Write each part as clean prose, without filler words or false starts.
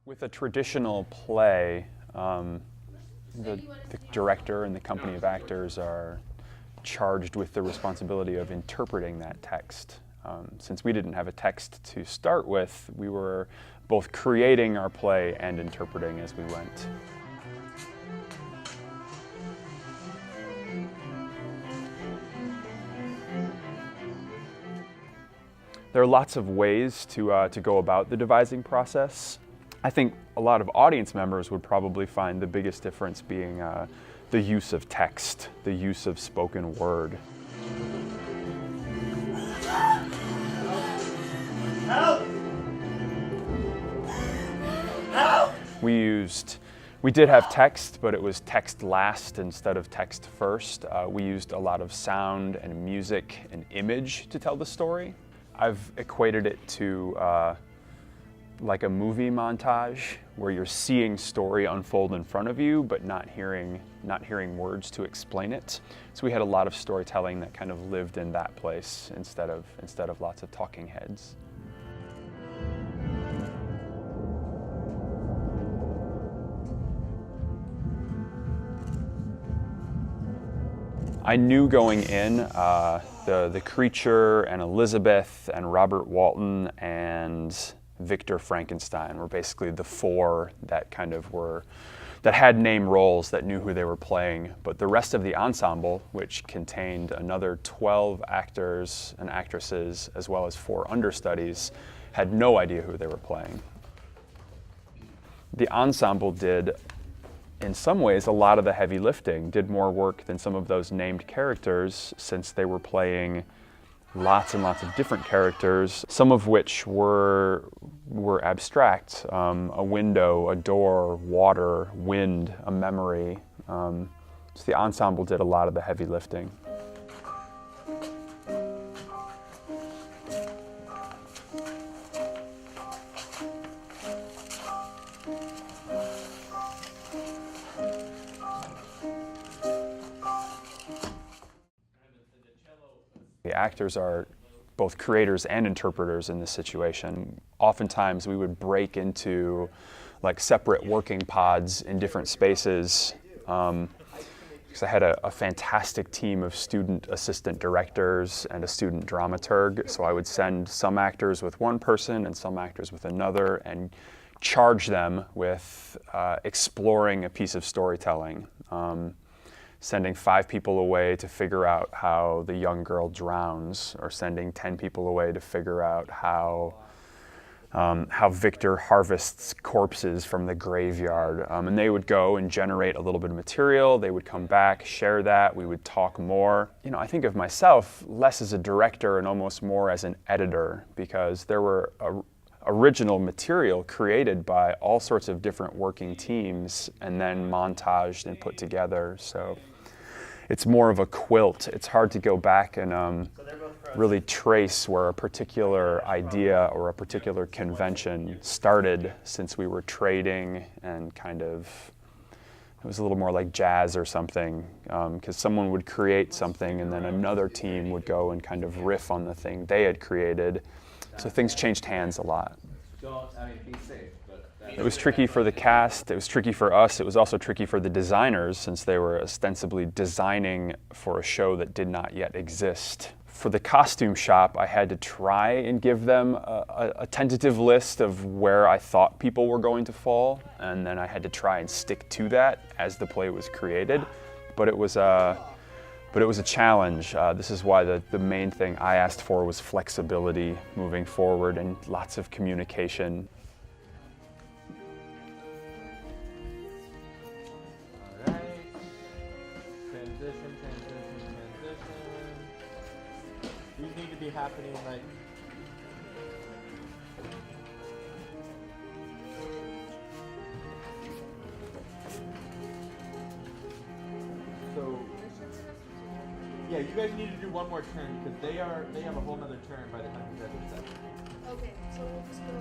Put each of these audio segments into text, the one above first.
With a traditional play, the director and the company of actors are charged with the responsibility of interpreting that text. Since we didn't have a text to start with, we were both creating our play and interpreting as we went. There are lots of ways to go about the devising process. I think a lot of audience members would probably find the biggest difference being the use of text, the use of spoken word. Help! Help! We did have text, but it was text last instead of text first. We used a lot of sound and music and image to tell the story. I've equated it to like a movie montage where you're seeing story unfold in front of you, but not hearing words to explain it. So we had a lot of storytelling that kind of lived in that place instead of lots of talking heads. I knew going in the creature and Elizabeth and Robert Walton and Victor Frankenstein were basically the four that that had name roles, that knew who they were playing. But the rest of the ensemble, which contained another 12 actors and actresses, as well as 4 understudies, had no idea who they were playing. The ensemble did, in some ways, a lot of the heavy lifting, did more work than some of those named characters, since they were playing lots and lots of different characters, some of which were abstract. A window, a door, water, wind, a memory. So the ensemble did a lot of the heavy lifting. The actors are both creators and interpreters in this situation. Oftentimes we would break into like separate working pods in different spaces, because I had a fantastic team of student assistant directors and a student dramaturg. So I would send some actors with one person and some actors with another and charge them with exploring a piece of storytelling. Sending 5 people away to figure out how the young girl drowns, or sending 10 people away to figure out how Victor harvests corpses from the graveyard. And they would go and generate a little bit of material. They would come back, share that. We would talk more. You know, I think of myself less as a director and almost more as an editor, because there were original material created by all sorts of different working teams and then montaged and put together. So it's more of a quilt. It's hard to go back and really trace where a particular idea or a particular convention started, since we were trading and it was a little more like jazz or something, because someone would create something and then another team would go and kind of riff on the thing they had created. So things changed hands a lot. It was tricky for the cast, it was tricky for us, it was also tricky for the designers, since they were ostensibly designing for a show that did not yet exist. For the costume shop, I had to try and give them a tentative list of where I thought people were going to fall, and then I had to try and stick to that as the play was created. But it was a challenge. This is why the main thing I asked for was flexibility moving forward and lots of communication. All right. Transition. These need to be happening like... So... Yeah, you guys need to do one more turn, because they have a whole nother turn by the time you guys are set. Okay, so we'll just go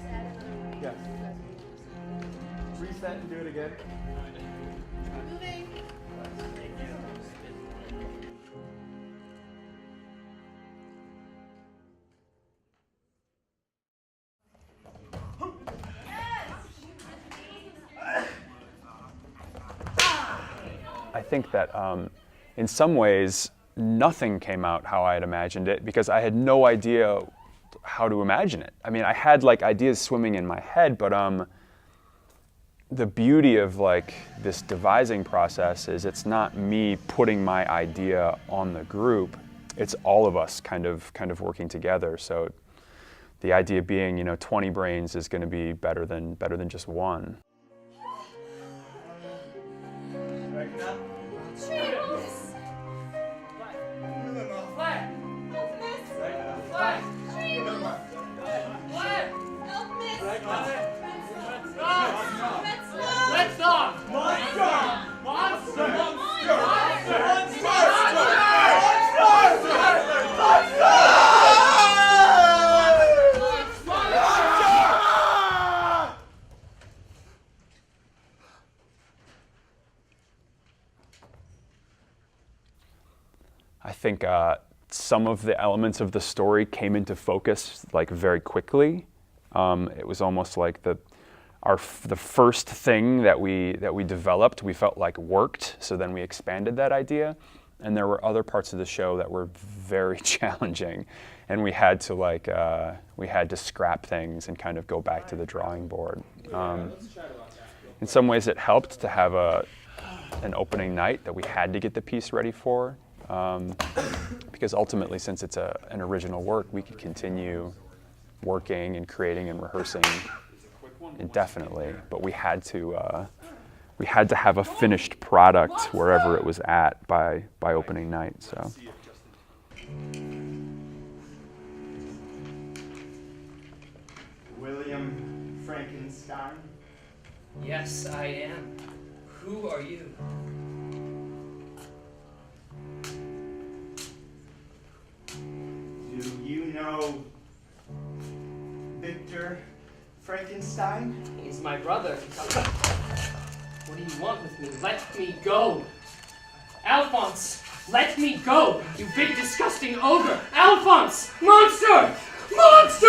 add another. Yes. Reset and do it again. Moving. I think that in some ways, nothing came out how I had imagined it because I had no idea how to imagine it. I mean, I had like ideas swimming in my head, but the beauty of like this devising process is it's not me putting my idea on the group. It's all of us kind of working together. So the idea being, 20 brains is going to be better than just one. I think some of the elements of the story came into focus like very quickly. It was almost like the first thing that we developed we felt like worked. So then we expanded that idea, and there were other parts of the show that were very challenging, and we had to scrap things and kind of go back to the drawing board. In some ways, it helped to have an opening night that we had to get the piece ready for. Because ultimately, since it's an original work, we could continue working and creating and rehearsing indefinitely. But we had to have a finished product wherever it was at by opening night. So. William Frankenstein? Yes, I am. Who are you? Do you know Victor Frankenstein? He's my brother. What do you want with me? Let me go! Alphonse! Let me go! You big disgusting ogre! Alphonse! Monster! Monster!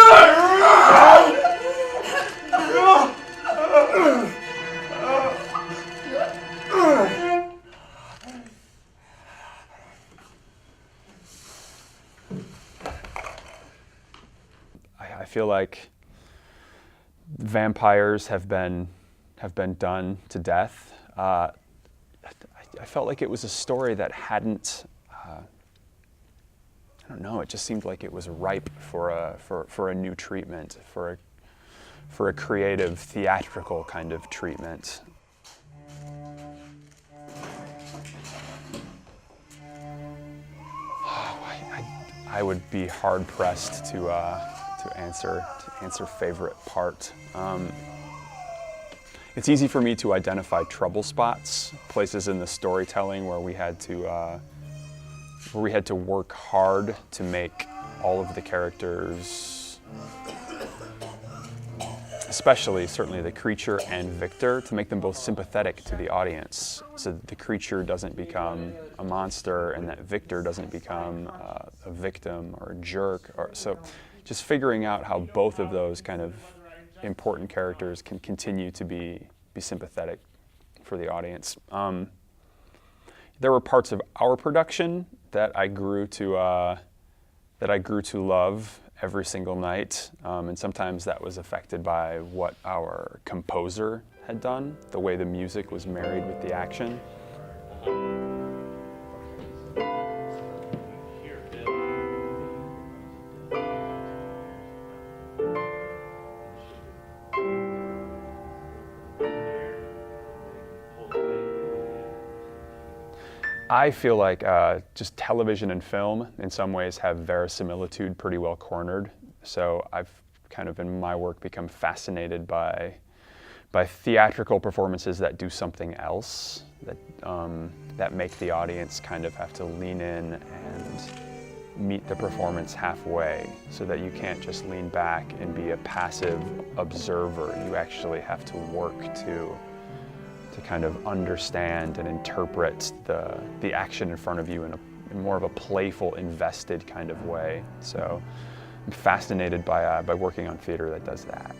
I feel like vampires have been done to death. I felt like it was a story that hadn't. I don't know. It just seemed like it was ripe for a new treatment, for a creative, theatrical kind of treatment. I would be hard pressed to answer favorite part. It's easy for me to identify trouble spots, places in the storytelling where we had to work hard to make all of the characters, especially certainly the creature and Victor, to make them both sympathetic to the audience, so that the creature doesn't become a monster and that Victor doesn't become a victim or a jerk. So just figuring out how both of those kind of important characters can continue to be sympathetic for the audience. There were parts of our production that I grew to love every single night, and sometimes that was affected by what our composer had done, the way the music was married with the action. I feel like just television and film in some ways have verisimilitude pretty well cornered. So I've kind of in my work become fascinated by theatrical performances that do something else, that make the audience kind of have to lean in and meet the performance halfway, so that you can't just lean back and be a passive observer. You actually have to work to kind of understand and interpret the action in front of you in more of a playful, invested kind of way. So I'm fascinated by working on theater that does that.